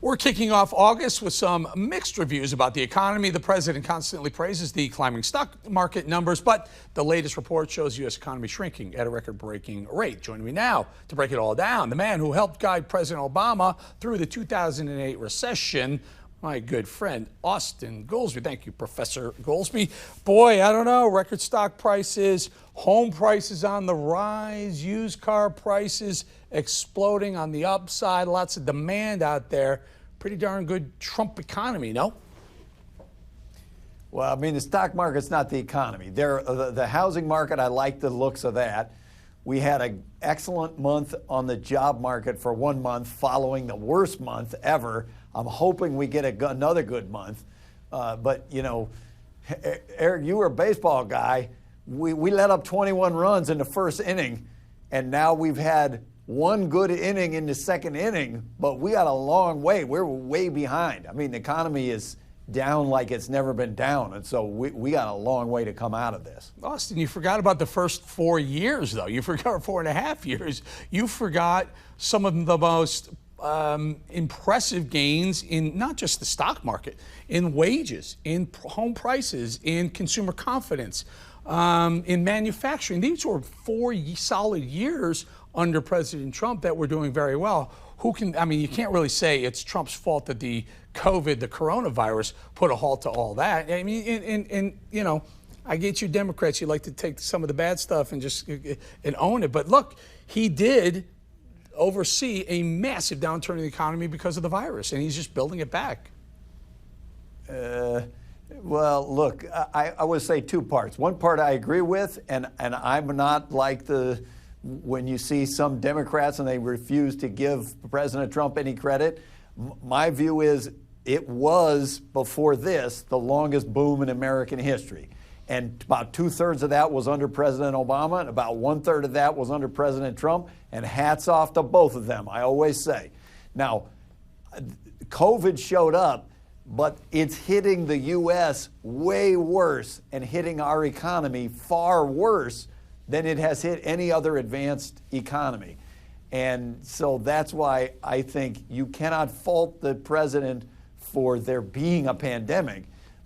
We're kicking off August with some mixed reviews about the economy. The president constantly praises the climbing stock market numbers, but the latest report shows U.S. economy shrinking at a record-breaking rate. Joining me now to break it all down, the man who helped guide President Obama through the 2008 recession, my good friend, Austan Goolsbee. Thank you, Professor Goolsbee. Boy, I don't know, record stock prices, home prices on the rise, used car prices exploding on the upside, lots of demand out there. Pretty darn good Trump economy, no? Well, I mean, the stock market's not the economy. The housing market, I like the looks of that. We had an excellent month on the job market for 1 month following the worst month ever. I'm hoping we get another good month. But, you know, Eric, you were a baseball guy. We let up 21 runs in the first inning, and now we've had one good inning in the second inning, but we got a long way. We're way behind. I mean, the economy is down like it's never been down, and so we got a long way to come out of this. Austan, you forgot about the first 4 years, though. You forgot 4.5 years. You forgot some of the most impressive gains in not just the stock market, in wages, in home prices, in consumer confidence, in manufacturing. These were 4 solid years under President Trump that were doing very well. You can't really say it's Trump's fault that the coronavirus, put a halt to all that. I mean, and you know, I get you Democrats, you like to take some of the bad stuff and just own it. But look, he did oversee a massive downturn in the economy because of the virus, and he's just building it back. Well, look, I would say two parts. One part I agree with, and I'm not like when you see some Democrats and they refuse to give President Trump any credit. My view is it was, before this, the longest boom in American history. And about 2/3 of that was under President Obama, and about 1/3 of that was under President Trump, and hats off to both of them, I always say. Now, COVID showed up, but it's hitting the U.S. way worse and hitting our economy far worse than it has hit any other advanced economy. And so that's why I think you cannot fault the president for there being a pandemic,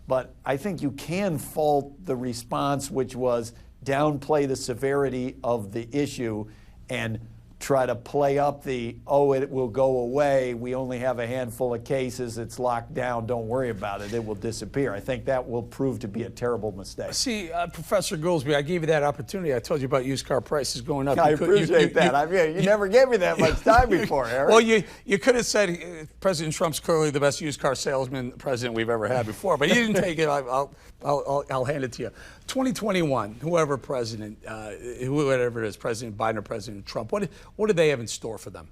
but I think you can fault the response, which was downplay the severity of the issue and try to play up it will go away. We only have a handful of cases. It's locked down. Don't worry about it. It will disappear. I think that will prove to be a terrible mistake. See, Professor Goolsbee, I gave you that opportunity. I told you about used car prices going up. I appreciate that. You never gave me that much time before, Eric. Well, you could have said President Trump's clearly the best used car salesman president we've ever had before, but you didn't take it. I'll hand it to you. 2021, whoever it is, President Biden or President Trump, what do they have in store for them?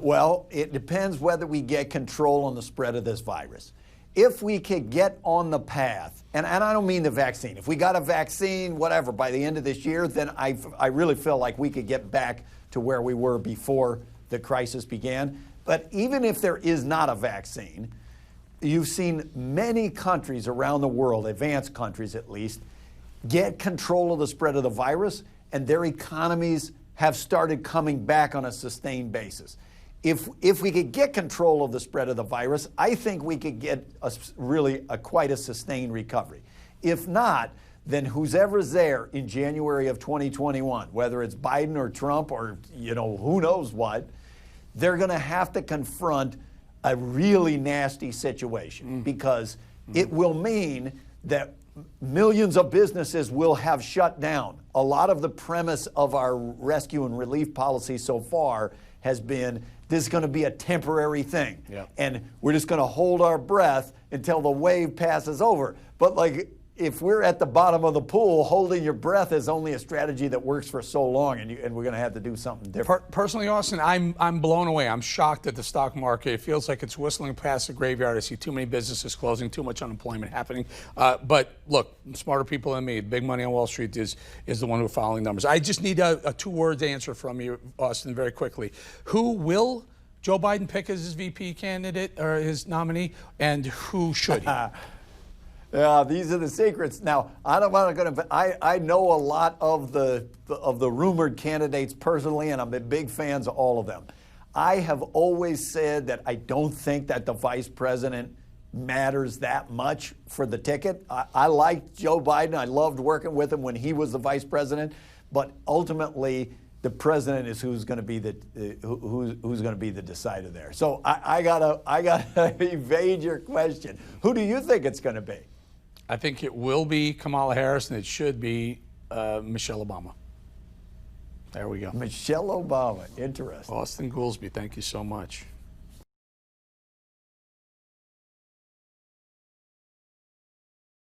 Well, it depends whether we get control on the spread of this virus. If we could get on the path, and I don't mean the vaccine. If we got a vaccine, whatever, by the end of this year, then I really feel like we could get back to where we were before the crisis began. But even if there is not a vaccine, you've seen many countries around the world, advanced countries at least, get control of the spread of the virus, and their economies have started coming back on a sustained basis. If we could get control of the spread of the virus, I think we could get quite a sustained recovery. If not, then whoever's there in January of 2021, whether it's Biden or Trump or who knows what, they're going to have to confront a really nasty situation because it will mean that millions of businesses will have shut down. A lot of the premise of our rescue and relief policy so far has been this is going to be a temporary thing. Yeah. And we're just going to hold our breath until the wave passes over. But if we're at the bottom of the pool, holding your breath is only a strategy that works for so long, and we're going to have to do something different. Personally, Austan, I'm blown away. I'm shocked at the stock market. It feels like it's whistling past the graveyard. I see too many businesses closing, too much unemployment happening. But look, smarter people than me, big money on Wall Street is the one who are following numbers. I just need a two-word answer from you, Austan, very quickly. Who will Joe Biden pick as his VP candidate or his nominee, and who should he? Yeah, these are the secrets. Now, I know a lot of the rumored candidates personally, and I'm big fans of all of them. I have always said that I don't think that the vice president matters that much for the ticket. I liked Joe Biden. I loved working with him when he was the vice president. But ultimately, the president is who's going to be the decider there. So I gotta evade your question. Who do you think it's going to be? I think it will be Kamala Harris, and it should be Michelle Obama. There we go. Michelle Obama. Interesting. Austan Goolsbee, thank you so much.